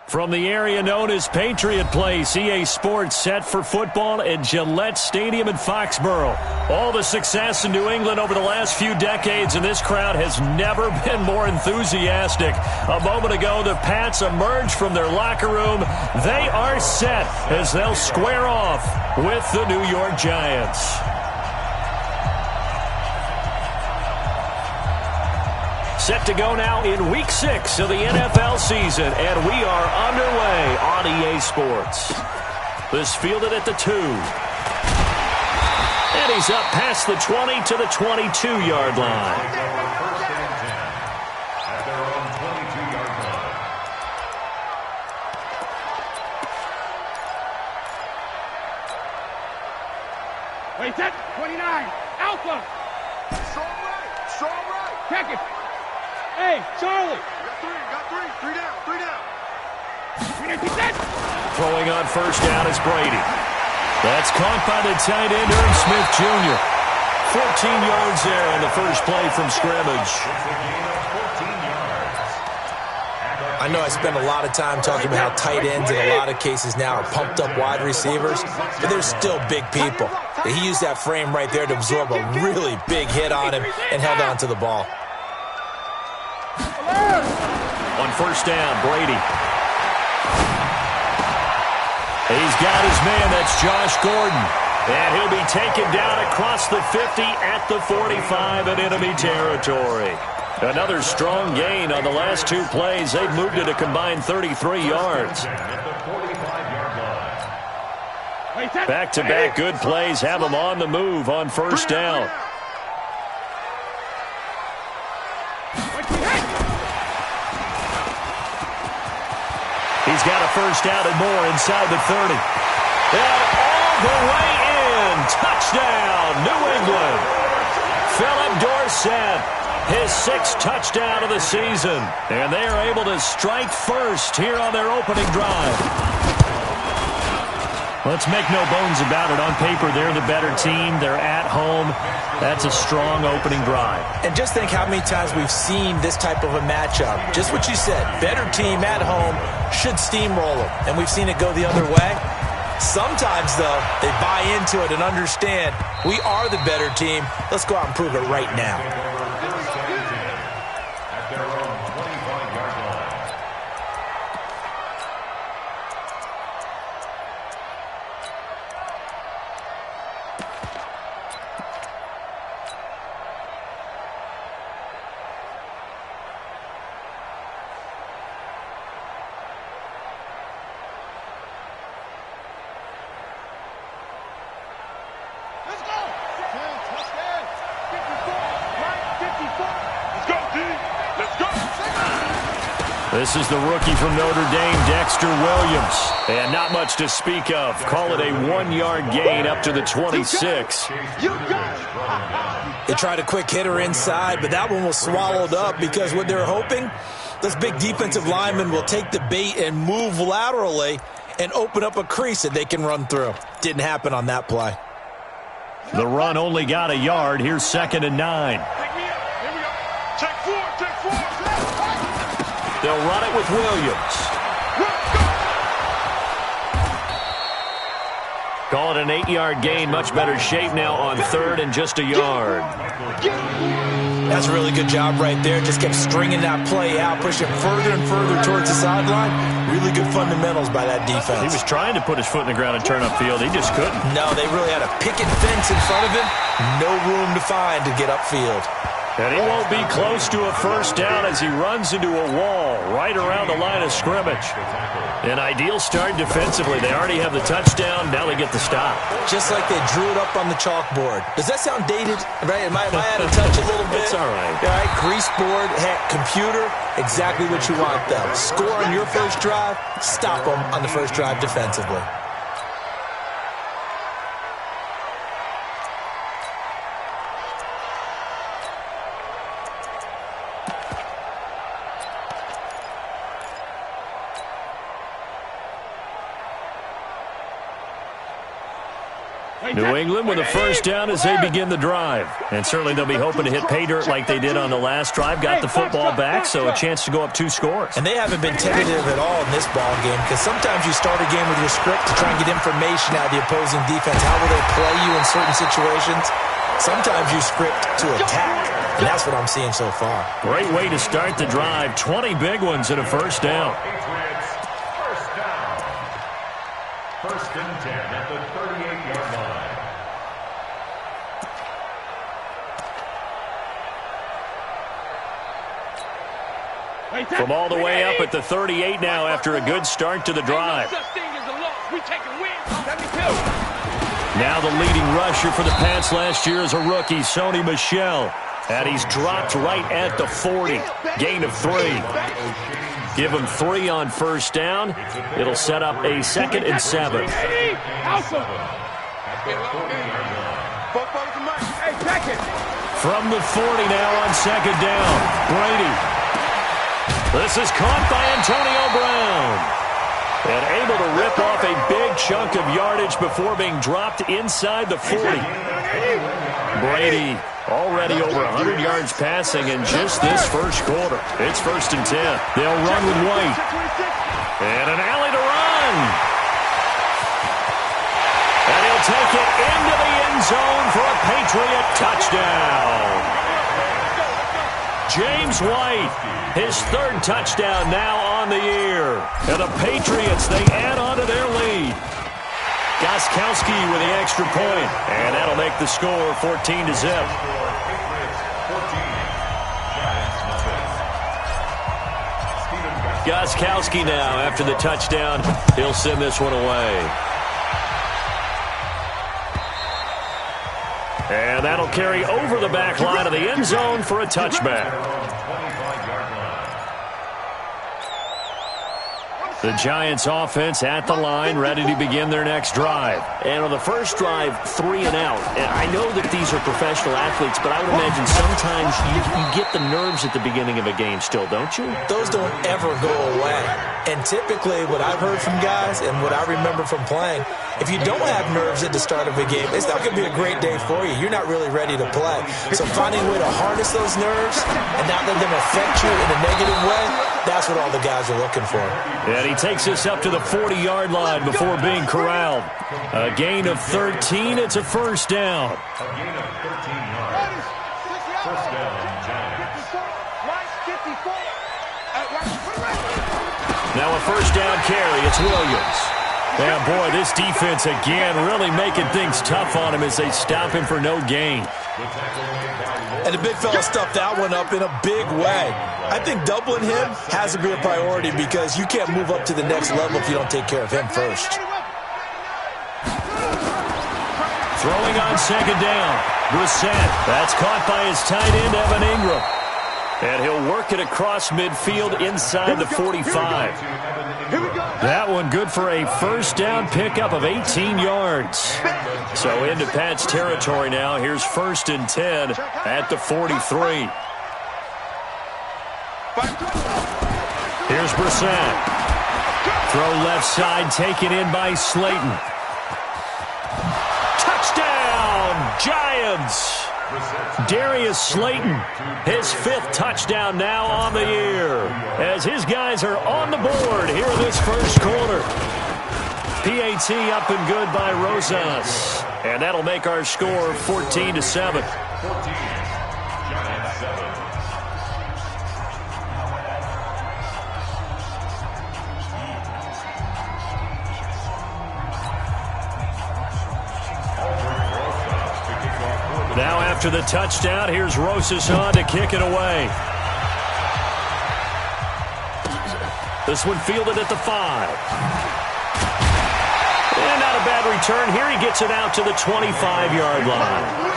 From the area known as Patriot Place, EA Sports set for football at Gillette Stadium in Foxborough. All the success in New England over the last few decades, and this crowd has never been more enthusiastic. A moment ago, the Pats emerged from their locker room. They are set as they'll square off with the New York Giants. Set to go now in Week 6 of the NFL season, and we are underway on EA Sports. This fielded at the 2. And he's up past the 20 to the 22-yard line. Wait, set, 29, Alpha. Strong right, Check it. Hey, Charlie. Got three down. Throwing on first down is Brady. That's caught by the tight end, Irv Smith Jr. 14 yards there on the first play from scrimmage. I know I spend a lot of time talking about how tight ends in a lot of cases now are pumped up wide receivers, but they're still big people. He used that frame right there to absorb a really big hit on him and held on to the ball. On first down, Brady. He's got his man. That's Josh Gordon. And he'll be taken down across the 50 at the 45 in enemy territory. Another strong gain on the last two plays. They've moved it a combined 33 yards. Back-to-back good plays have them on the move on first down. He's got a first down and more inside the 30. And all the way in. Touchdown, New England. Philip Dorsett, his 6th touchdown of the season. And they are able to strike first here on their opening drive. Let's make no bones about it. On paper, they're the better team. They're at home. That's a strong opening drive. And just think how many times we've seen this type of a matchup. Just what you said, better team at home should steamroll them. And we've seen it go the other way. Sometimes, though, they buy into it and understand we are the better team. Let's go out and prove it right now. This is the rookie from Notre Dame, Dexter Williams. And not much to speak of. Call it a 1-yard gain up to the 26. They tried a quick hitter inside, but that one was swallowed up because what they're hoping, this big defensive lineman will take the bait and move laterally and open up a crease that they can run through. Didn't happen on that play. The run only got a yard. Here's 2nd and 9. Check four. They'll run it with Williams. Call it an 8-yard gain. Much better shape now on 3rd and just a yard. That's a really good job right there. Just kept stringing that play out, pushing further and further towards the sideline. Really good fundamentals by that defense. He was trying to put his foot in the ground and turn upfield. He just couldn't. No, they really had a picket fence in front of him. No room to find to get upfield. And he won't be close to a first down as he runs into a wall right around the line of scrimmage. An ideal start defensively. They already have the touchdown. Now they get the stop. Just like they drew it up on the chalkboard. Does that sound dated? Right? Am I out of touch a little bit? It's all right. All right, grease board, computer, exactly what you want, though. Score on your first drive, stop them on the first drive defensively. New England with a first down as they begin the drive. And certainly they'll be hoping to hit pay dirt like they did on the last drive. Got the football back, so a chance to go up 2 scores. And they haven't been tentative at all in this ball game, because sometimes you start a game with your script to try and get information out of the opposing defense. How will they play you in certain situations? Sometimes you script to attack, and that's what I'm seeing so far. Great way to start the drive. 20 big ones and a first down. First and 10 at the 38-yard line. From all the way up at the 38 now after a good start to the drive. Now the leading rusher for the Pats last year is a rookie, Sony Michel. And he's dropped right at the 40. Gain of 3. Give him 3 on first down. It'll set up a 2nd and 7. From the 40 now on 2nd down. Brady. This is caught by Antonio Brown. And able to rip off a big chunk of yardage before being dropped inside the 40. Brady already over 100 yards passing in just this first quarter. It's 1st and 10. They'll run with White. And an alley to run. And he'll take it into the end zone for a Patriot touchdown. James White, his 3rd touchdown now on the year. And the Patriots, they add on to their lead. Gostkowski with the extra point, and that'll make the score 14-0. Gostkowski now, after the touchdown, he'll send this one away. And that'll carry over the back line of the end zone for a touchback. The Giants offense at the line, ready to begin their next drive. And on the first drive, 3 and out. And I know that these are professional athletes, but I would imagine sometimes you get the nerves at the beginning of a game still, don't you? Those don't ever go away. And typically what I've heard from guys and what I remember from playing, if you don't have nerves at the start of a game, it's not going to be a great day for you. You're not really ready to play. So finding a way to harness those nerves and not let them affect you in a negative way, that's what all the guys are looking for. And he takes us up to the 40-yard line before being corralled. A gain of 13. It's a first down. A gain of 13 yards. First down, Giants. Now a first down carry. It's Williams. And boy, this defense again really making things tough on him as they stop him for no gain. And the big fella stuffed that one up in a big way. I think doubling him has to be a priority because you can't move up to the next level if you don't take care of him first. Throwing on 2nd down. Brissett. That's caught by his tight end, Evan Ingram. And he'll work it across midfield inside the 45. That one good for a first down pickup of 18 yards. So into Pat's territory now. Here's 1st and 10 at the 43. Here's Brissett. Throw left side, taken in by Slayton. Touchdown, Giants! Darius Slayton, his 5th touchdown now on the year, as his guys are on the board here in this first quarter. PAT up and good by Rosas, and that'll make our score 14-7. Now after the touchdown, here's Rosas on to kick it away. This one fielded at the 5. And not a bad return. Here he gets it out to the 25-yard line.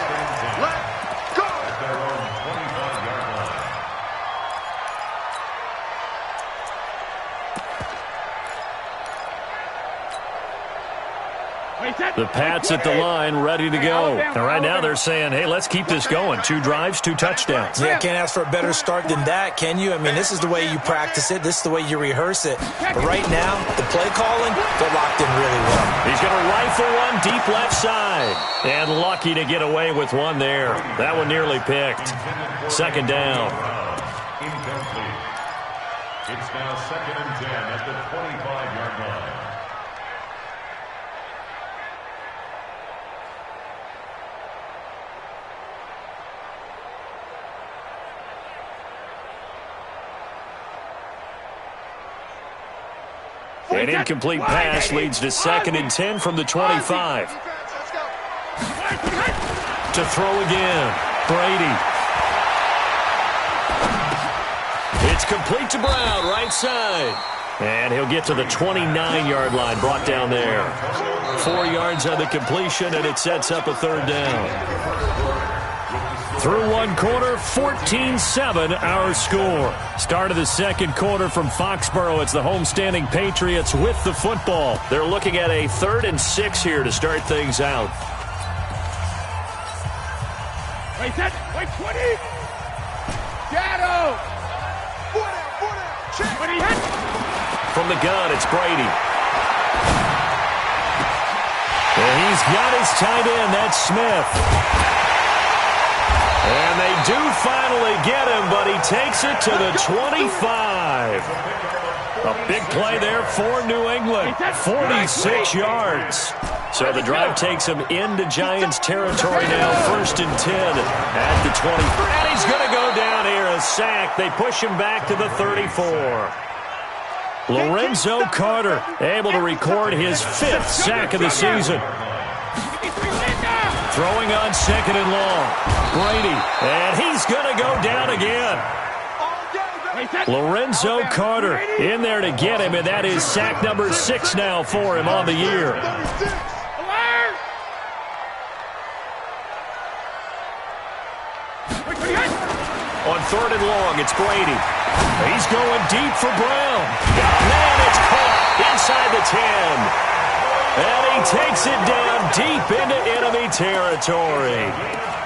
The Pats at the line, ready to go. And right now they're saying, hey, let's keep this going. 2 drives, 2 touchdowns. Yeah, can't ask for a better start than that, can you? I mean, this is the way you practice it. This is the way you rehearse it. But right now, the play calling, they're locked in really well. He's going to rifle one deep left side. And lucky to get away with one there. That one nearly picked. Second down. Incomplete. It's now 2nd and 10 at the 25-yard line. An incomplete pass leads to 2nd and 10 from the 25. To throw again. Brady. It's complete to Brown, right side. And he'll get to the 29-yard line, brought down there. 4 yards on the completion, and it sets up a 3rd down. Through one quarter, 14-7 our score. Start of the second quarter from Foxborough. It's the homestanding Patriots with the football. They're looking at a 3rd and 6 here to start things out. Wait, set. Wait, 20. Shadow. 4 down, check. 20 hit. From the gun, it's Brady. And he's got his tight end. That's Smith. And they do finally get him, but he takes it to the 25. A big play there for New England. 46 yards. So the drive takes him into Giants territory now. 1st and 10 at the 20. And he's going to go down here, a sack. They push him back to the 34. Lorenzo Carter able to record his 5th sack of the season. Throwing on 2nd and long. Brady, and he's going to go down again. Lorenzo Carter in there to get him, and that is sack number 6 now for him on the year. On 3rd and long, it's Brady. He's going deep for Brown. Man, it's caught inside the 10. And he takes it down deep into enemy territory.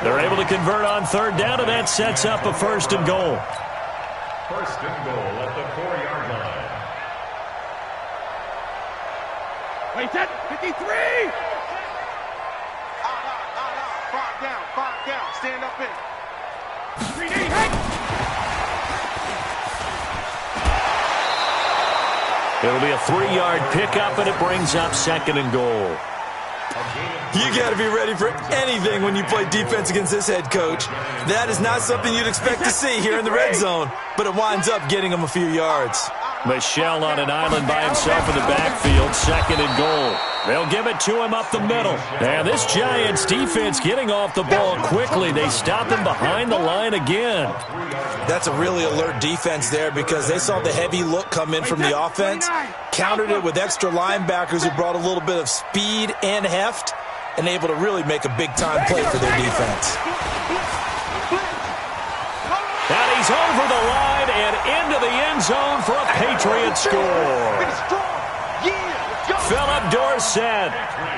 They're able to convert on 3rd down, and that sets up a 1st and goal. 1st and goal at the 4-yard line. Wait, set. 53. 5 down. Stand up in. 3D hit. It'll be a 3-yard pickup, and it brings up 2nd and goal. You got to be ready for anything when you play defense against this head coach. That is not something you'd expect to see here in the red zone, but it winds up getting him a few yards. Michel on an island by himself in the backfield, 2nd and goal. They'll give it to him up the middle. And this Giants defense getting off the ball quickly. They stop him behind the line again. That's a really alert defense there because they saw the heavy look come in from the offense, countered it with extra linebackers who brought a little bit of speed and heft, and able to really make a big-time play for their defense. And he's over the line and into the end zone for a Patriot score. Philip Dorsett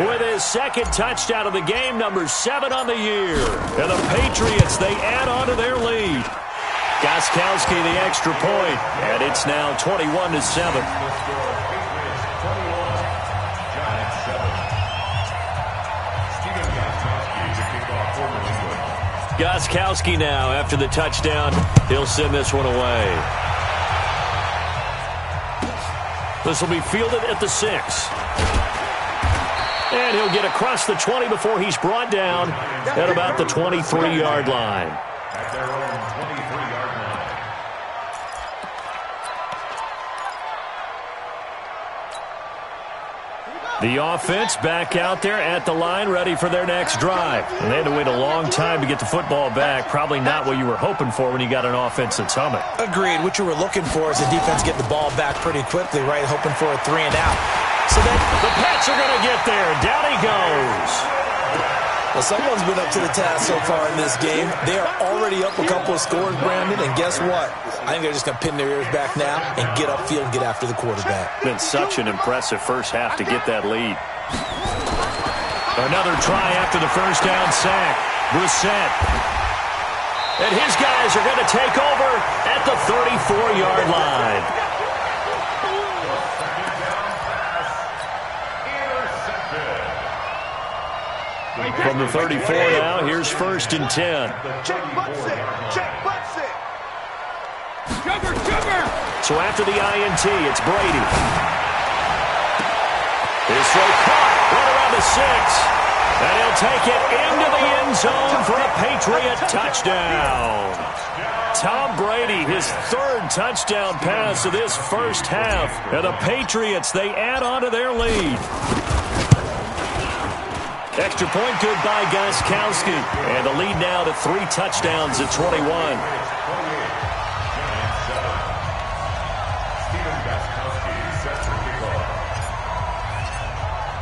with his 2nd touchdown of the game, number 7 on the year. And the Patriots, they add on to their lead. Gostkowski the extra point, and it's now 21-7. Gostkowski now, after the touchdown, he'll send this one away. This will be fielded at the 6. And he'll get across the 20 before he's brought down at about the 23-yard line. At their own 23-yard line. The offense back out there at the line, ready for their next drive. And they had to wait a long time to get the football back. Probably not what you were hoping for when you got an offense that's humming. Agreed. What you were looking for is the defense get the ball back pretty quickly, right? Hoping for a 3 and out. So then the Pats are going to get there. Down he goes. Well, someone's been up to the task so far in this game. They are already up a couple of scores, Brandon, and guess what? I think they're just going to pin their ears back now and get upfield and get after the quarterback. Been such an impressive first half to get that lead. Another try after the first down sack. Brissett. And his guys are going to take over at the 34-yard line. From the 34 now, here's 1st and 10. Check butt sit. Check butt sit. Sugar. So after the INT, it's Brady. His throw caught right around the 6. And he'll take it into the end zone for a Patriot touchdown. Tom Brady, his 3rd touchdown pass of this first half. And the Patriots, they add on to their lead. Extra point good by Gostkowski. And the lead now to 3 touchdowns at 21.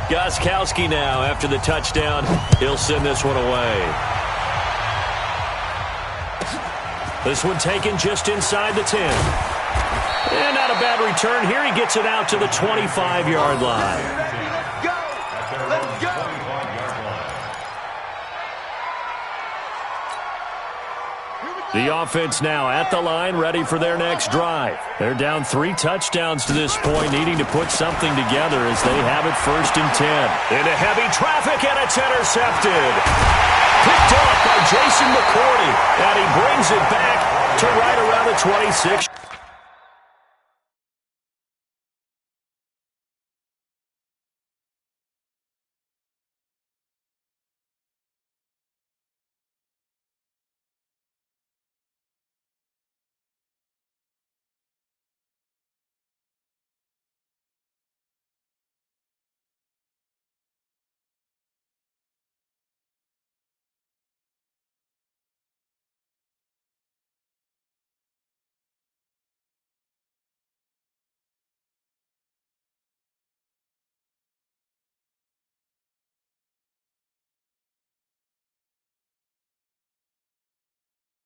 Gostkowski now after the touchdown. He'll send this one away. This one taken just inside the 10. And not a bad return here. He gets it out to the 25-yard line. Go. Let's go. The offense now at the line, ready for their next drive. They're down 3 touchdowns to this point, needing to put something together as they have it 1st and 10. Into heavy traffic, and it's intercepted. Picked up by Jason McCourty, and he brings it back to right around the 26.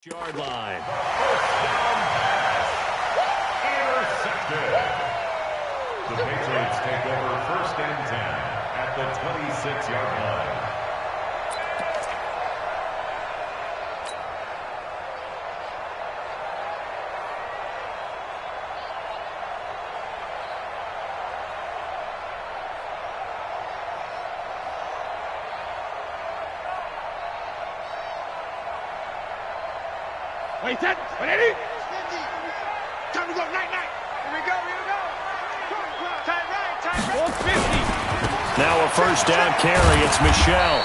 Yard line. Intercepted. The Patriots take over 1st and 10 at the 26-yard line. Wait, set. Ready? Time to go. Night. Here we go. Time right. 450. Now a 1st down carry. It's Michel.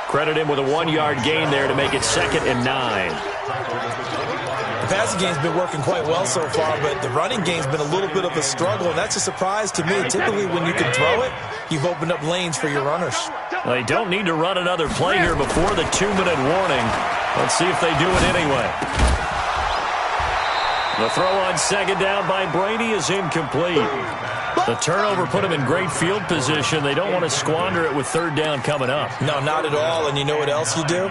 Credit him with a 1-yard gain there to make it 2nd and 9. The passing game's been working quite well so far, but the running game's been a little bit of a struggle, and that's a surprise to me. Typically, when you can throw it, you've opened up lanes for your runners. They don't need to run another play here before the 2-minute warning. Let's see if they do it anyway. The throw on 2nd down by Brady is incomplete. The turnover put them in great field position. They don't want to squander it with 3rd down coming up. No, not at all. And you know what else you do?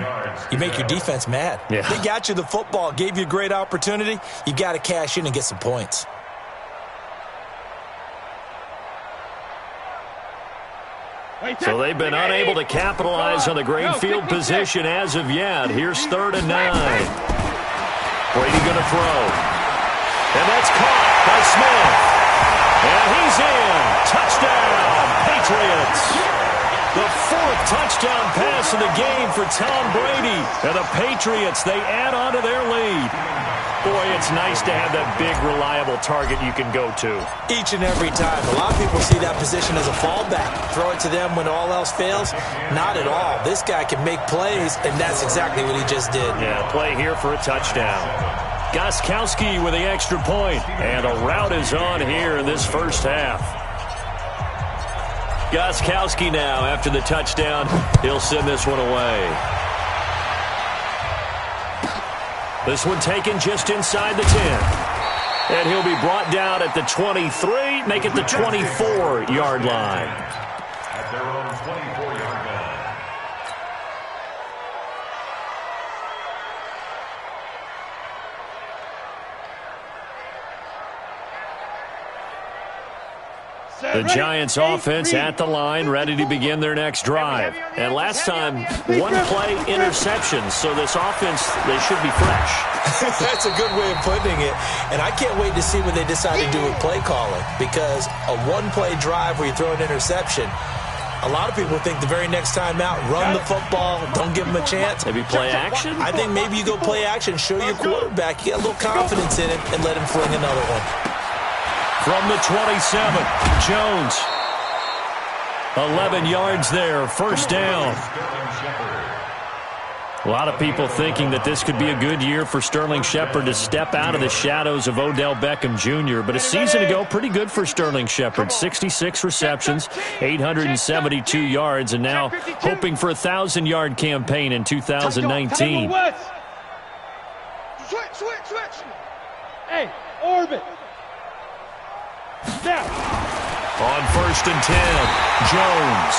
You make your defense mad. Yeah. They got you the football, gave you a great opportunity. You got to cash in and get some points. So they've been unable to capitalize on the great field position as of yet. Here's 3rd and 9. Brady going to throw. And that's caught by Smith. And he's in. Touchdown, Patriots. The 4th touchdown pass of the game for Tom Brady. And the Patriots, they add on to their lead. Boy, it's nice to have that big, reliable target you can go to. Each and every time. A lot of people see that position as a fallback. Throw it to them when all else fails. Not at all. This guy can make plays, and that's exactly what he just did. Yeah, play here for a touchdown. Gostkowski with the extra point, and a rout is on here in this first half. Gostkowski now after the touchdown. He'll send this one away. This one taken just inside the 10. And he'll be brought down at the 23, make it the 24-yard line. At their own 24-yard line. The Giants offense at the line, ready to begin their next drive. And last time, one-play interceptions, so this offense, they should be fresh. That's a good way of putting it. And I can't wait to see what they decide to do with play calling, because a one-play drive where you throw an interception, a lot of people think the very next time out, run the football, don't give them a chance. Maybe play action? I think maybe you go play action, show your quarterback, you get a little confidence in it, and let him fling another one. From the 27, Jones. 11 yards there, first down. A lot of people thinking that this could be a good year for Sterling Shepard to step out of the shadows of Odell Beckham Jr. But a season ago, pretty good for Sterling Shepard. 66 receptions, 872 yards, and now hoping for a 1,000-yard campaign in 2019. Switch. Hey, orbit. Now. On 1st and 10, Jones.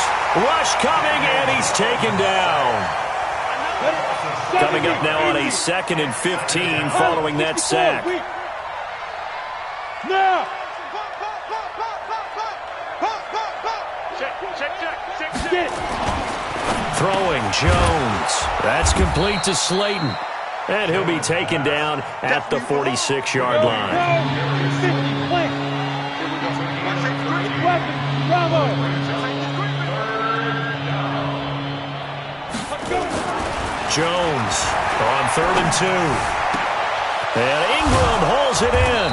Rush coming, and he's taken down. Coming up now on a 2nd and 15 following that sack. Now. Check. Throwing Jones. That's complete to Slayton. And he'll be taken down at the 46-yard line. Jones on 3rd and 2. And Ingram hauls it in.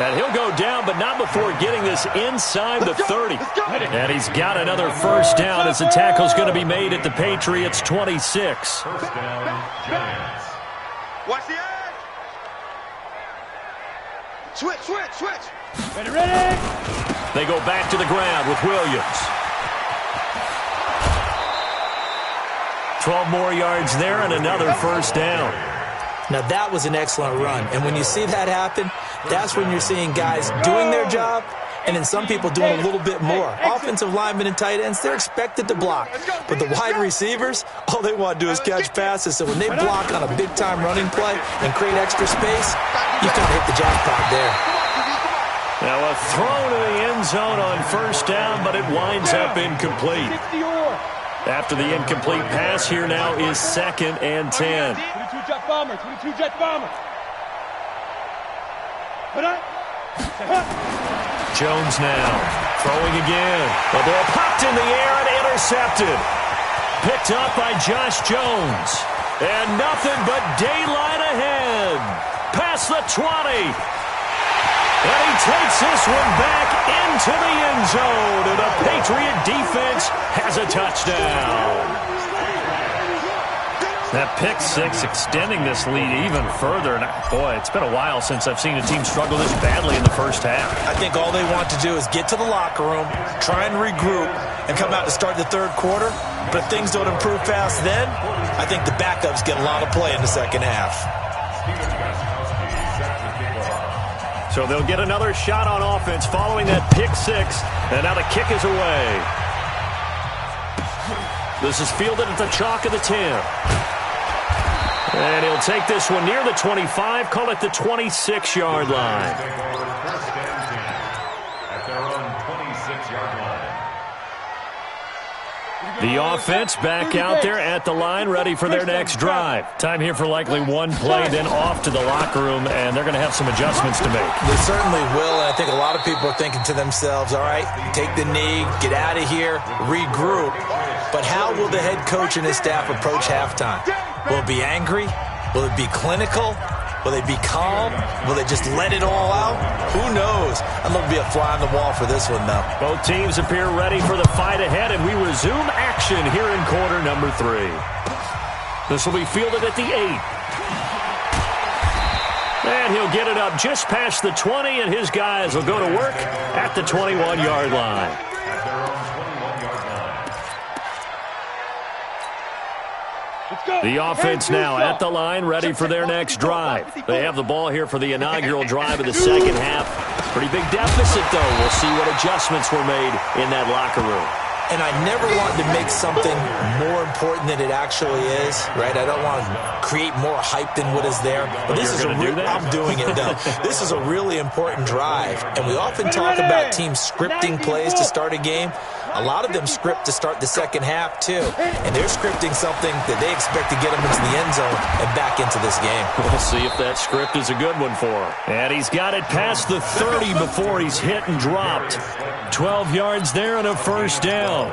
And he'll go down, but not before getting this inside the 30. And he's got another first down as the tackle's going to be made at the Patriots' 26. First down, Giants. Watch the edge. Switch. Ready. They go back to the ground with Williams. 12 more yards there and another first down. Now, that was an excellent run. And when you see that happen, that's when you're seeing guys doing their job and then some people doing a little bit more. Offensive linemen and tight ends, they're expected to block. But the wide receivers, all they want to do is catch passes. So when they block on a big-time running play and create extra space, you've got to hit the jackpot there. Now a throw to the end zone on first down, but it winds up incomplete. After the incomplete pass, here now is 2nd and 10. 22 jet bomber. Jones now throwing again. The ball popped in the air and intercepted. Picked up by Josh Jones. And nothing but daylight ahead. Past the 20. And he takes this one back into the end zone. And the Patriot defense has a touchdown. That pick six extending this lead even further. And boy, it's been a while since I've seen a team struggle this badly in the first half. I think all they want to do is get to the locker room, try and regroup, and come out to start the third quarter. But if things don't improve fast then, I think the backups get a lot of play in the second half. So they'll get another shot on offense following that pick six. And now the kick is away. This is fielded at the chalk of the 10. And he'll take this one near the 25, call it the 26-yard line. First and 10 at their own 26-yard line. The offense back out there at the line, ready for their next drive. Time here for likely one play, then off to the locker room, and they're going to have some adjustments to make. They certainly will, and I think a lot of people are thinking to themselves, all right, take the knee, get out of here, regroup. But how will the head coach and his staff approach halftime? Will it be angry? Will it be clinical? Will they be calm? Will they just let it all out? Who knows? I'd love to be a fly on the wall for this one, though. Both teams appear ready for the fight ahead, and we resume action here in quarter number 3. This will be fielded at the 8. And he'll get it up just past the 20, and his guys will go to work at the 21-yard line. The offense now at the line, ready for their next drive. They have the ball here for the inaugural drive of the second half. Pretty big deficit, though. We'll see what adjustments were made in that locker room. And I never want to make something more important than it actually is, right? I don't want to create more hype than what is there. But this is I'm doing it, though. This is a really important drive. And we often talk about teams scripting plays to start a game. A lot of them script to start the second half, too. And they're scripting something that they expect to get them into the end zone and back into this game. We'll see if that script is a good one for him. And he's got it past the 30 before he's hit and dropped. 12 yards there and a first down.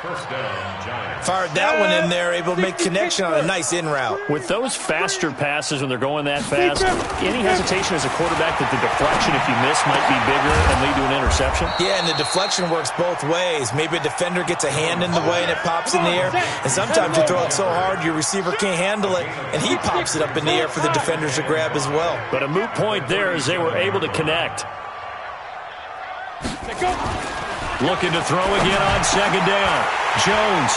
First down, Giants. Fired that one in there, able to make connection on a nice in route. With those faster passes when they're going that fast, any hesitation as a quarterback that the deflection, if you miss, might be bigger and lead to an interception? Yeah, and the deflection works both ways. Maybe a defender gets a hand in the way and it pops in the air. And sometimes you throw it so hard your receiver can't handle it, and he pops it up in the air for the defenders to grab as well. But a moot point there as they were able to connect. Looking to throw again on second down. Jones.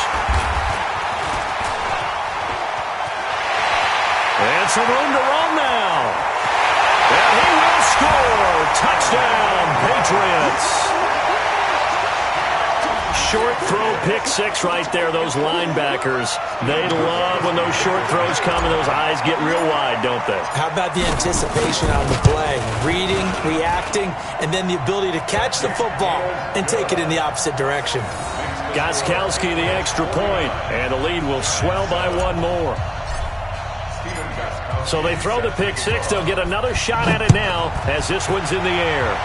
And some room to run now. And he will score. Touchdown, Patriots. Short throw, pick six right there. Those linebackers, they love when those short throws come and those eyes get real wide, don't they? How about the anticipation on the play? Reading, reacting, and then the ability to catch the football and take it in the opposite direction. Gostkowski the extra point, and the lead will swell by one more. So they throw the pick six. They'll get another shot at it now as this one's in the air.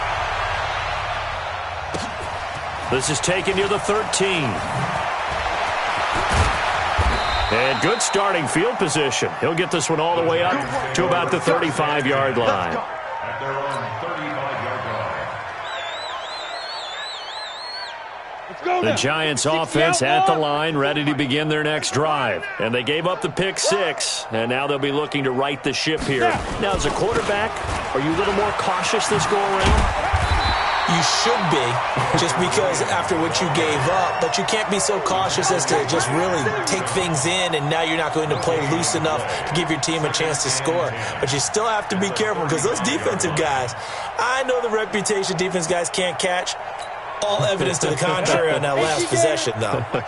This is taken near the 13. And good starting field position. He'll get this one all the way up to about the 35-yard line. At their own 35-yard line. The Giants offense at the line, ready to begin their next drive. And they gave up the pick six, and now they'll be looking to right the ship here. Now, as a quarterback, are you a little more cautious this go-around? You should be, just because after what you gave up, but you can't be so cautious as to just really take things in, and now you're not going to play loose enough to give your team a chance to score. But you still have to be careful, because those defensive guys, I know the reputation defense guys can't catch. All evidence to the contrary on that last possession, though. Here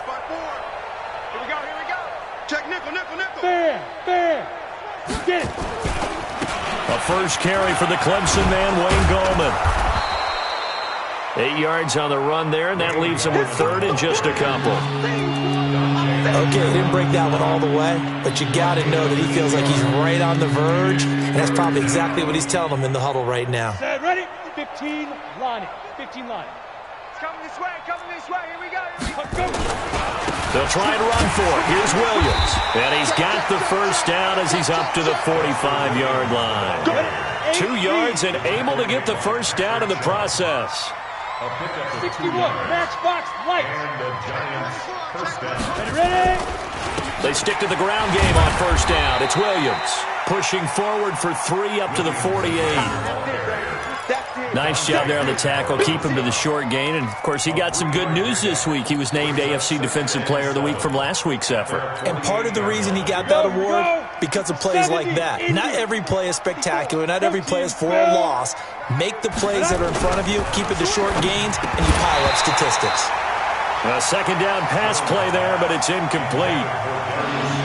we go. Check nickel. Fair. Get it. A first carry for the Clemson man, Wayne Gallman. 8 yards on the run there, and that leaves him with third and just a couple. Okay, he didn't break that one all the way, but you got to know that he feels like he's right on the verge, and that's probably exactly what he's telling them in the huddle right now. Set, ready? 15 line. It's coming this way. Here we go. They'll try and run for it. Here's Williams. And he's got the first down as he's up to the 45-yard line. 2 yards and able to get the first down in the process. A pickup of 2 61, yards. matchbox, light. And the Giants first down. Ready? They stick to the ground game on first down. It's Williams pushing forward for 3 up to the 48. Nice job there on the tackle. Keep him to the short gain. And, of course, he got some good news this week. He was named AFC Defensive Player of the Week from last week's effort. And part of the reason he got that award, because of plays like that. Not every play is spectacular. Not every play is for a loss. Make the plays that are in front of you, keep it to short gains, and you pile up statistics. A second down pass play there, but it's incomplete.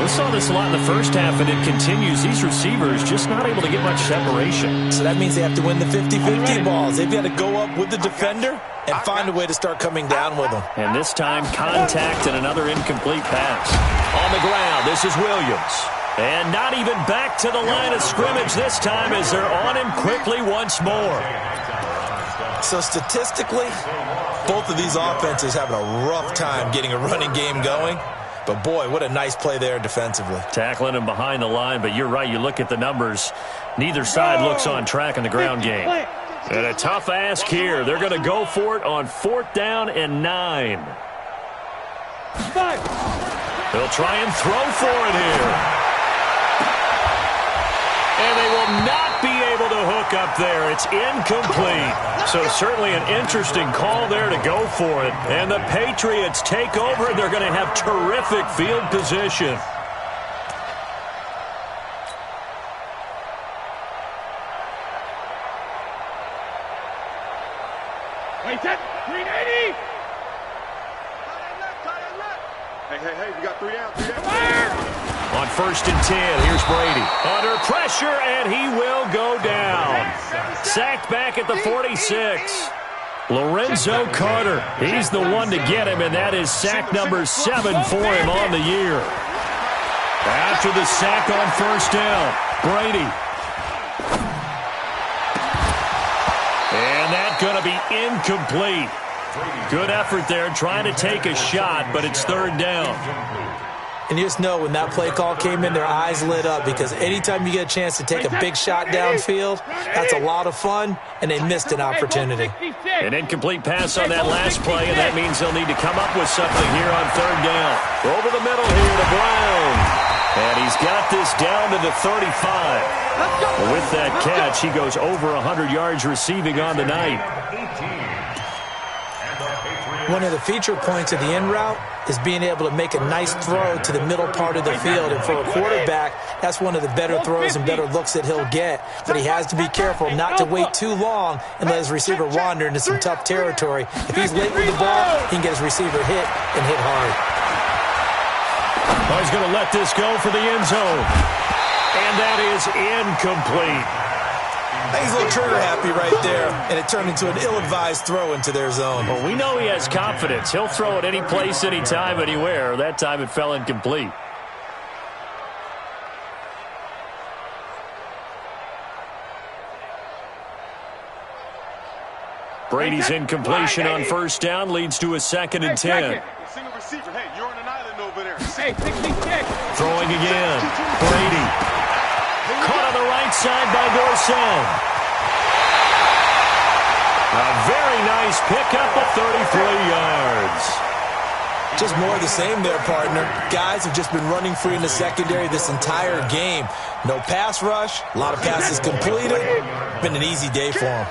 We saw this a lot in the first half, and it continues. These receivers just not able to get much separation. So that means they have to win the 50-50 balls. They've got to go up with the defender and find a way to start coming down with them. And this time, contact and another incomplete pass. On the ground, this is Williams. And not even back to the line of scrimmage this time as they're on him quickly once more. So statistically, both of these offenses having a rough time getting a running game going. But, boy, what a nice play there defensively. Tackling him behind the line, but you're right. You look at the numbers. Neither side looks on track in the ground game. And a tough ask here. They're going to go for it on 4th down and 9. They'll try and throw for it here. And they will not be able to hook up there. It's incomplete. So certainly an interesting call there to go for it. And the Patriots take over, and they're going to have terrific field position. Wait, set. 380. Hey, we got 3 down, 3 down. On 1st and 10, here's Brady. Under pressure, and he will go down. Sacked back at the 46. Lorenzo Carter, he's the one to get him, and that is sack number 7 for him on the year. After the sack on 1st down, Brady. And that's going to be incomplete. Good effort there, trying to take a shot, but it's 3rd down. And you just know when that play call came in, their eyes lit up, because anytime you get a chance to take a big shot downfield, that's a lot of fun, and they missed an opportunity. An incomplete pass on that last play, and that means they'll need to come up with something here on 3rd down. Over the middle here to Brown. And he's got this down to the 35. With that catch, he goes over 100 yards receiving on the night. One of the feature points of the in route is being able to make a nice throw to the middle part of the field. And for a quarterback, that's one of the better throws and better looks that he'll get. But he has to be careful not to wait too long and let his receiver wander into some tough territory. If he's late with the ball, he can get his receiver hit and hit hard. Oh, he's going to let this go for the end zone. And that is incomplete. He's a little trigger happy right there, and it turned into an ill-advised throw into their zone. Well, we know he has confidence. He'll throw it any place, anytime, anywhere. That time it fell incomplete. Brady's incompletion on 1st down leads to a 2nd and 10. Single receiver. Hey, you're on an island over there. Hey, 66. Throwing again. Brady. Caught on the right side by Dorsett. A very nice pickup of 33 yards. Just more of the same there, partner. Guys have just been running free in the secondary this entire game. No pass rush, a lot of passes completed. Been an easy day for them.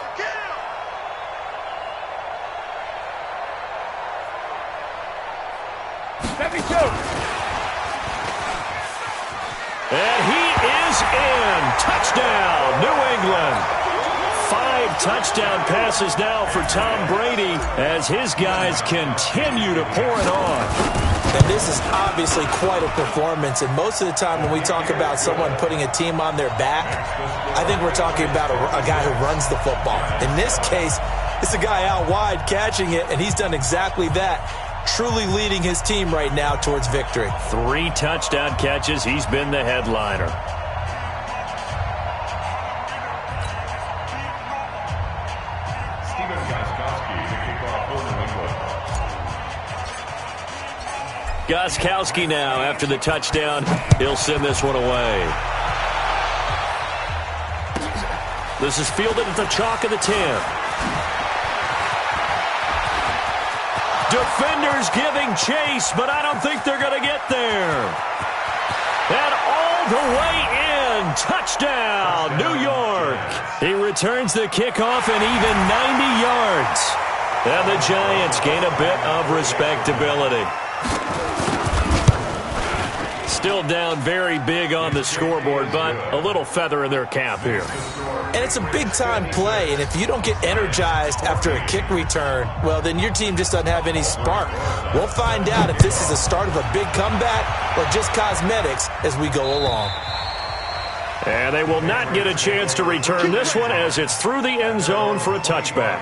And he is in. Touchdown, New England. 5 touchdown passes now for Tom Brady as his guys continue to pour it on. And this is obviously quite a performance. And most of the time when we talk about someone putting a team on their back, I think we're talking about a guy who runs the football. In this case, it's a guy out wide catching it, and he's done exactly that. Truly leading his team right now towards victory. 3 touchdown catches. He's been the headliner. Gostkowski now after the touchdown. He'll send this one away. This is fielded at the chalk of the 10. Defenders giving chase, but I don't think they're going to get there. And all the way in. Touchdown, New York. He returns the kickoff and even 90 yards. And the Giants gain a bit of respectability. Still down very big on the scoreboard, but a little feather in their cap here. And it's a big-time play, and if you don't get energized after a kick return, well, then your team just doesn't have any spark. We'll find out if this is the start of a big comeback or just cosmetics as we go along. And they will not get a chance to return this one as it's through the end zone for a touchback.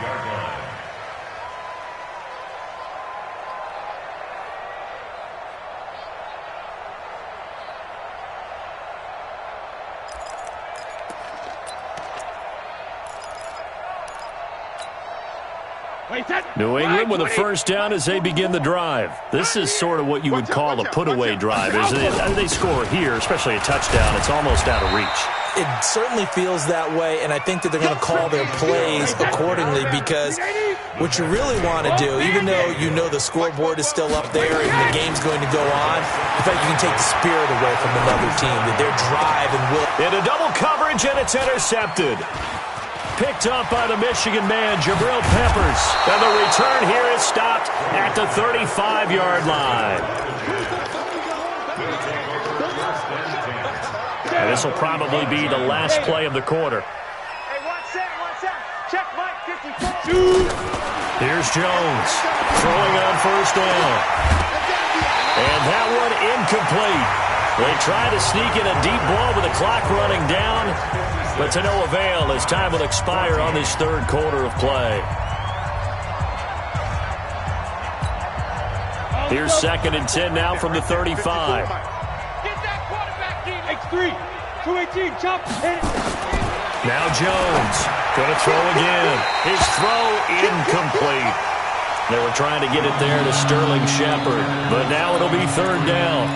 New England with a 1st down as they begin the drive. This is sort of what you would call a put-away drive, isn't it? They score here, especially a touchdown. It's almost out of reach. It certainly feels that way, and I think that they're going to call their plays accordingly, because what you really want to do, even though you know the scoreboard is still up there and the game's going to go on, in fact, you can take the spirit away from another team, that their drive and will. Into double coverage, and it's intercepted. Picked up by the Michigan man, Jabril Peppers. And the return here is stopped at the 35-yard line. And this will probably be the last play of the quarter. Hey, watch that. Check Mike 54. Here's Jones throwing on 1st down. And that one incomplete. They try to sneak in a deep ball with the clock running down, but to no avail as time will expire on this third quarter of play. Here's 2nd and 10 now from the 35. Get that quarterback, X3, 218, chop, hit it. Now Jones, going to throw again. His throw incomplete. They were trying to get it there to Sterling Shepard, but now it'll be 3rd down.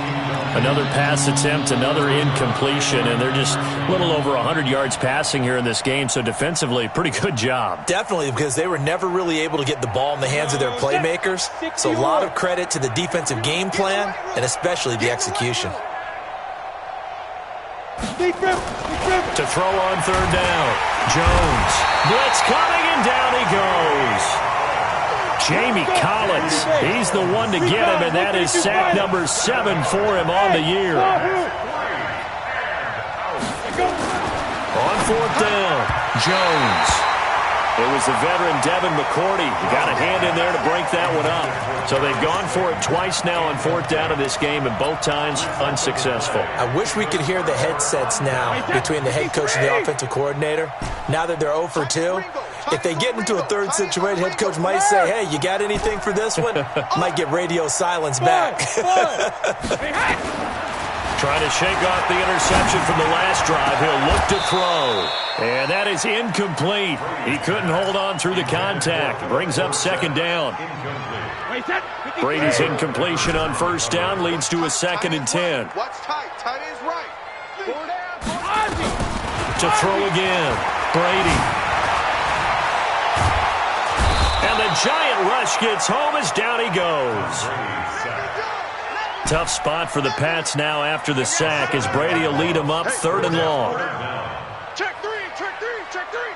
Another pass attempt, another incompletion, and they're just a little over 100 yards passing here in this game, so defensively, pretty good job. Definitely, because they were never really able to get the ball in the hands of their playmakers, so a lot of credit to the defensive game plan and especially the execution. To throw on 3rd down, Jones. Blitz coming, and down he goes. Jamie Collins, he's the one to get him, and that is sack number 7 for him on the year. On 4th down, Jones. It was the veteran Devin McCourty. He got a hand in there to break that one up. So they've gone for it twice now on 4th down in this game, and both times unsuccessful. I wish we could hear the headsets now between the head coach and the offensive coordinator. Now that they're 0 for 2, if they get into a third situation, head coach might say, hey, you got anything for this one? Might get radio silence back. Trying to shake off the interception from the last drive. He'll look to throw. And that is incomplete. He couldn't hold on through the contact. Brings up 2nd down. Brady's incompletion on 1st down leads to a 2nd and 10. Watch tight. Tight is right. To throw again. Brady. And the giant rush gets home as down he goes. Tough spot for the Pats now after the sack as Brady will lead them up 3rd and long. Check 3, check 3, check 3.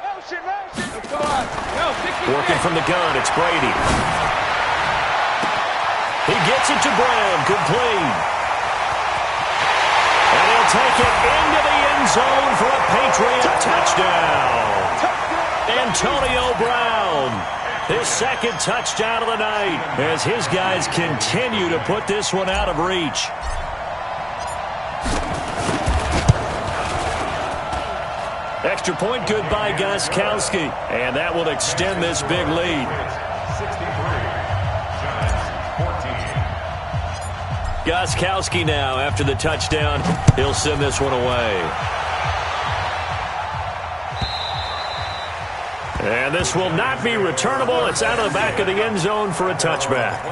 Motion. Working from the gun, it's Brady. He gets it to Brown, complete. And he'll take it into the end zone for a Patriot touchdown. Antonio Brown, his 2nd touchdown of the night as his guys continue to put this one out of reach. Extra point good by Gostkowski, and that will extend this big lead. 63, Gostkowski now after the touchdown. He'll send this one away. And this will not be returnable. It's out of the back of the end zone for a touchback.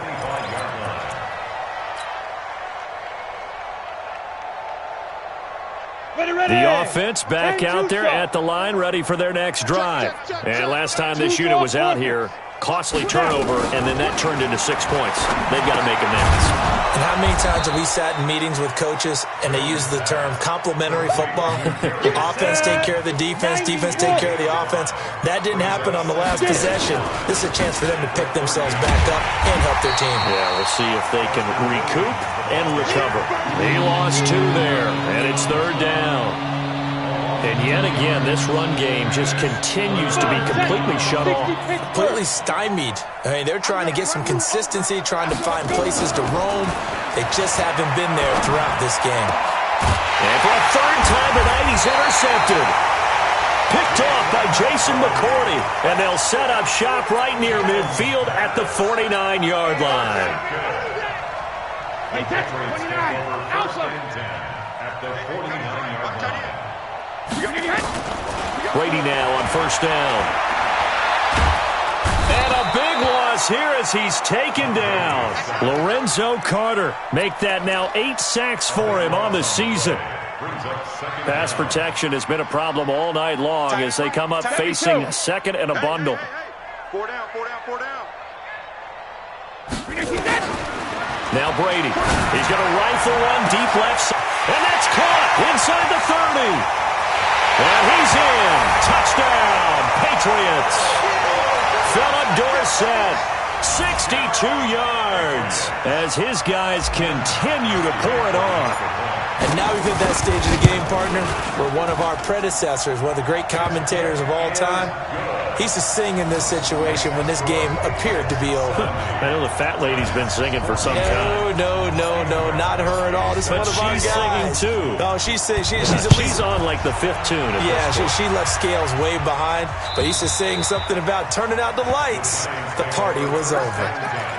The offense back out there at the line, ready for their next drive. And last time this unit was out here, costly turnover, and then that turned into 6 points. They've got to make amends. And how many times have we sat in meetings with coaches and they use the term complementary football? Offense take care of the defense, defense take care of the offense. That didn't happen on the last possession. This is a chance for them to pick themselves back up and help their team. Yeah, we'll see if they can recoup and recover. He lost 2 there, and it's 3rd down. And yet again, this run game just continues to be completely shut off. Completely stymied. I mean, they're trying to get some consistency, trying to find places to roam. They just haven't been there throughout this game. And for a 3rd time tonight, he's intercepted. Picked off by Jason McCourty. And they'll set up shop right near midfield at the 49-yard line. At the 49-yard line. Brady now on 1st down. And a big loss here as he's taken down. Lorenzo Carter make that now 8 sacks for him on the season. Pass protection has been a problem all night long as they come up facing 2nd and a bundle. 4 down, 4 down, 4 down. Now Brady. He's going to rifle one deep left side. And that's caught inside the 30. And he's in. Touchdown, Patriots. Philip Dorsett, 62 yards as his guys continue to pour it on. And now we've hit that stage of the game, partner, where one of our predecessors, one of the great commentators of all time, he used to sing in this situation when this game appeared to be over. I know the fat lady's been singing for some time. No, not her at all. This is one of our guys. She's singing too. Oh, she's on like the 5th tune. Yeah, she left Scales way behind, but he used to sing something about turning out the lights. The party was over.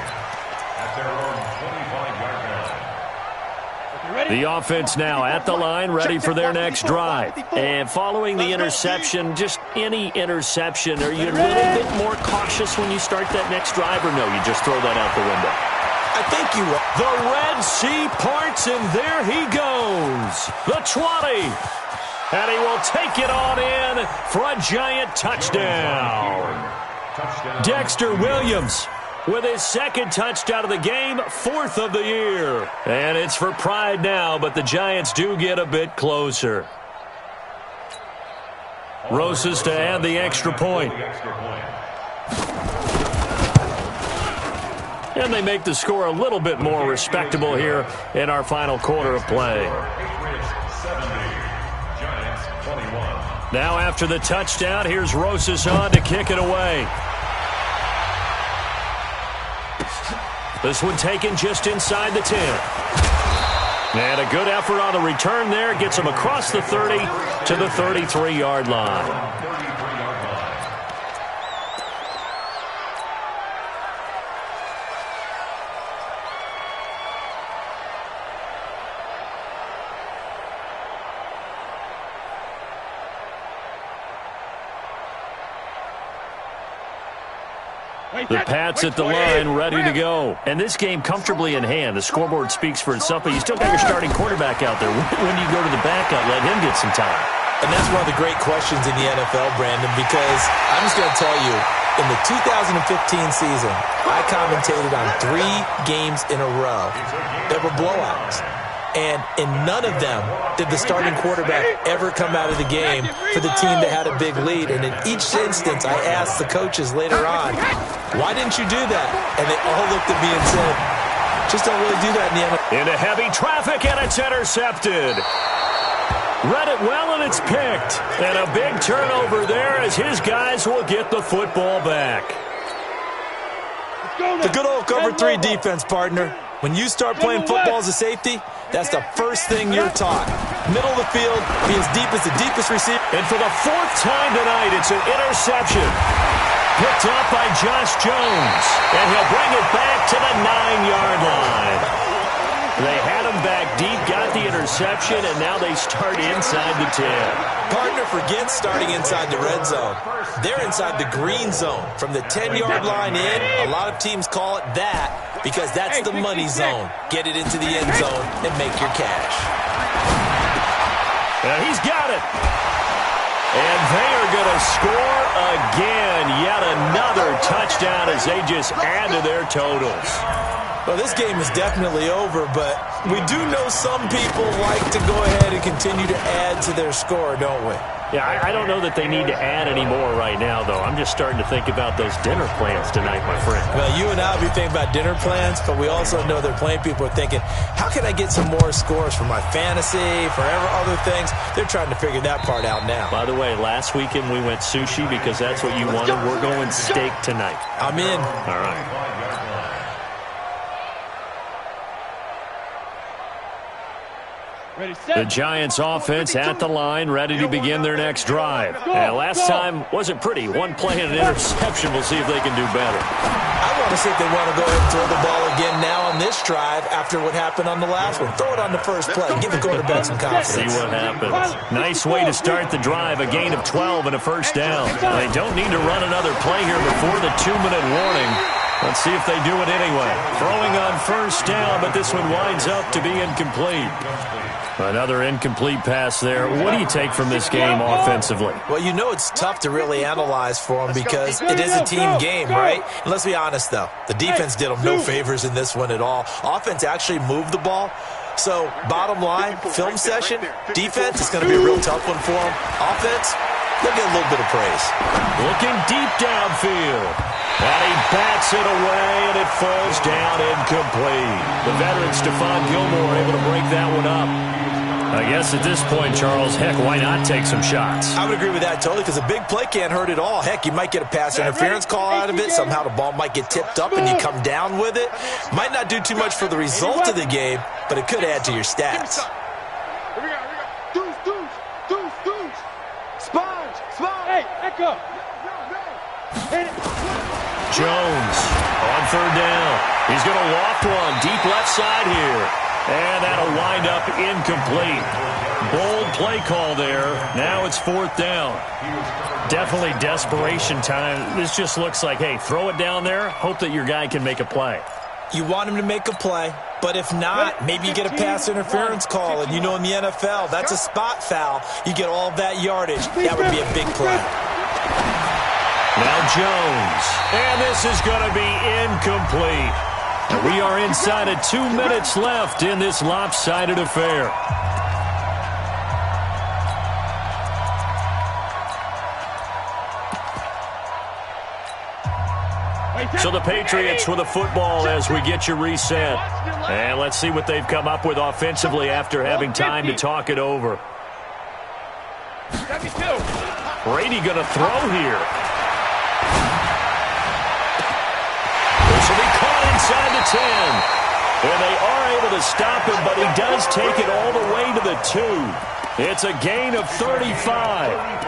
The offense now at the line, ready for their next drive. And following the interception, just any interception, are you a little bit more cautious when you start that next drive, or no, you just throw that out the window? I think you will. The Red Sea parts, and there he goes. The 20. And he will take it on in for a giant touchdown. Dexter Williams with his 2nd touchdown of the game, 4th of the year. And it's for pride now, but the Giants do get a bit closer. Rosas to add the extra point. And they make the score a little bit more respectable here in our final quarter of play. Now after the touchdown, here's Rosas on to kick it away. This one taken just inside the 10. And a good effort on the return there. Gets him across the 30 to the 33-yard line. The Pats at the line, ready to go. And this game comfortably in hand. The scoreboard speaks for itself, but you still got your starting quarterback out there. When do you go to the backup, let him get some time? And that's one of the great questions in the NFL, Brandon, because I'm just going to tell you, in the 2015 season, I commentated on 3 games in a row that were blowouts. And in none of them did the starting quarterback ever come out of the game for the team that had a big lead. And in each instance, I asked the coaches later on, why didn't you do that? And they all looked at me and said, just don't really do that in the NFL. Into heavy traffic, and it's intercepted. Read it well, and it's picked. And a big turnover there as his guys will get the football back. The good old cover 3 defense, partner. When you start playing football as a safety, that's the first thing you're taught. Middle of the field, be as deep as the deepest receiver. And for the 4th time tonight, it's an interception. Picked up by Josh Jones. And he'll bring it back to the 9-yard line. They had him back deep, got the interception, and now they start inside the 10. Partner, forget starting inside the red zone. They're inside the green zone. From the 10-yard line in, a lot of teams call it that because that's the money zone. Get it into the end zone and make your cash. And he's got it. And they are going to score again. Yet another touchdown as they just add to their totals. Well, this game is definitely over, but we do know some people like to go ahead and continue to add to their score, don't we? Yeah, I don't know that they need to add any more right now, though. I'm just starting to think about those dinner plans tonight, my friend. Well, you and I will be thinking about dinner plans, but we also know that plenty of people are thinking, how can I get some more scores for my fantasy, for other things? They're trying to figure that part out now. By the way, last weekend we went sushi because that's what you wanted. We're going steak tonight. I'm in. All right. The Giants offense at the line, ready to begin their next drive. And last time wasn't pretty. One play and an interception. We'll see if they can do better. I want to see if they want to go ahead and throw the ball again now on this drive after what happened on the last one. Throw it on the first play. Give the quarterback some confidence. See what happens. Nice way to start the drive. A gain of 12 and a first down. They don't need to run another play here before the 2-minute warning. Let's see if they do it anyway. Throwing on first down, but this one winds up to be incomplete. Another incomplete pass there. What do you take from this game offensively? Well, you know it's tough to really analyze for them because it is a team game, right? And let's be honest, though. The defense did them no favors in this one at all. Offense actually moved the ball. So, bottom line, film session, defense is going to be a real tough one for them. Offense, they'll get a little bit of praise. Looking deep downfield. And he bats it away, and it falls down incomplete. The veteran Stephon Gilmore able to break that one up. I guess at this point, Charles, heck, why not take some shots? I would agree with that totally, because a big play can't hurt at all. Heck, you might get a pass interference call out of it. Somehow the ball might get tipped up and you come down with it. Might not do too much for the result of the game, but it could add to your stats. Here we go. Deuce. Sponge. Hey, Echo. Hit it. Jones on third down. He's going to loft one deep left side here. And that'll wind up incomplete. Bold play call there. Now it's fourth down. Definitely desperation time. This just looks like, hey, throw it down there. Hope that your guy can make a play. You want him to make a play, but if not, maybe you get a pass interference call. And you know in the NFL, that's a spot foul. You get all of that yardage. That would be a big play. Now Jones. And this is going to be incomplete. We are inside of 2 minutes left in this lopsided affair. So the Patriots with the football as we get you reset. And let's see what they've come up with offensively after having time to talk it over. Brady going to throw here. This will be caught inside the 10. And they are able to stop him, but he does take it all the way to the 2. It's a gain of 35.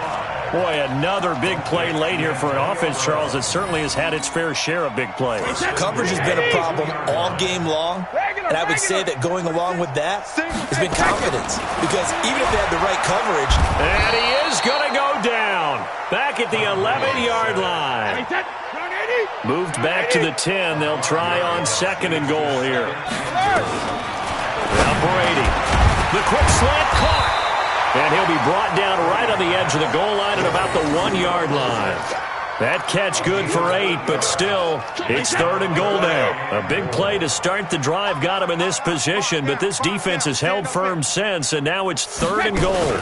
Boy, another big play late here for an offense, Charles, that certainly has had its fair share of big plays. Coverage has been a problem all game long, and I would say that going along with that has been confidence, because even if they had the right coverage... And he is going to go down, back at the 11-yard line. Moved back to the 10. They'll try on second and goal here. Now Brady, the quick slant caught. And he'll be brought down right on the edge of the goal line at about the 1-yard line. That catch good for 8, but still, it's third and goal now. A big play to start the drive got him in this position, but this defense has held firm since, and now it's third and goal.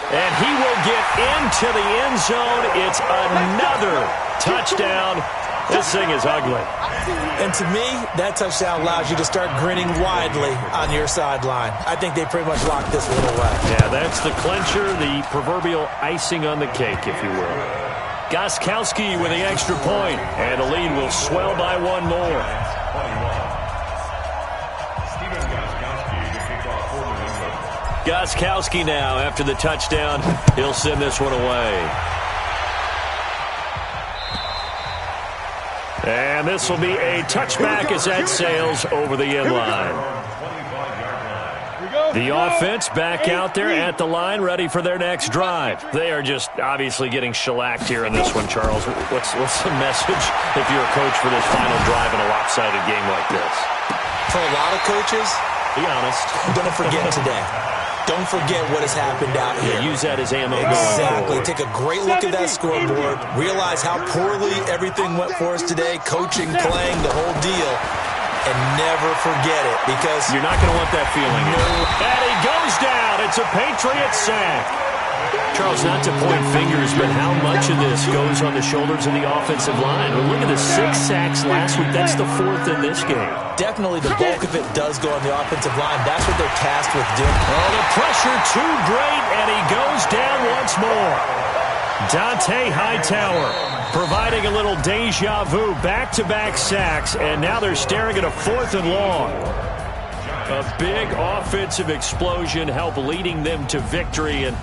And he will get into the end zone. It's another touchdown. This thing is ugly. And to me, that touchdown allows you to start grinning widely on your sideline. I think they pretty much locked this one away. Yeah, that's the clincher, the proverbial icing on the cake, if you will. Gostkowski with the extra point, and the lead will swell by one more. Gostkowski now, after the touchdown, he'll send this one away. And this will be a touchback as that sails over the end line. The offense back out there at the line, ready for their next drive. They are just obviously getting shellacked here in this one, Charles. What's the message if you're a coach for this final drive in a lopsided game like this? For a lot of coaches, be honest. Don't forget today. Don't forget what has happened out here. Use that as ammo. Exactly. Take a great look at that scoreboard. Realize how poorly everything went for us today. Coaching, playing, the whole deal. And never forget it, because you're not going to want that feeling. No. And he goes down. It's a Patriot sack. Charles, not to point fingers, but how much of this goes on the shoulders of the offensive line? Well, look at the 6 sacks last week. That's the 4th in this game. Definitely the bulk of it does go on the offensive line. That's what they're tasked with doing. Oh, the pressure too great, and he goes down once more. Dante Hightower providing a little deja vu, back-to-back sacks, and now they're staring at a 4th and long. A big offensive explosion help leading them to victory, and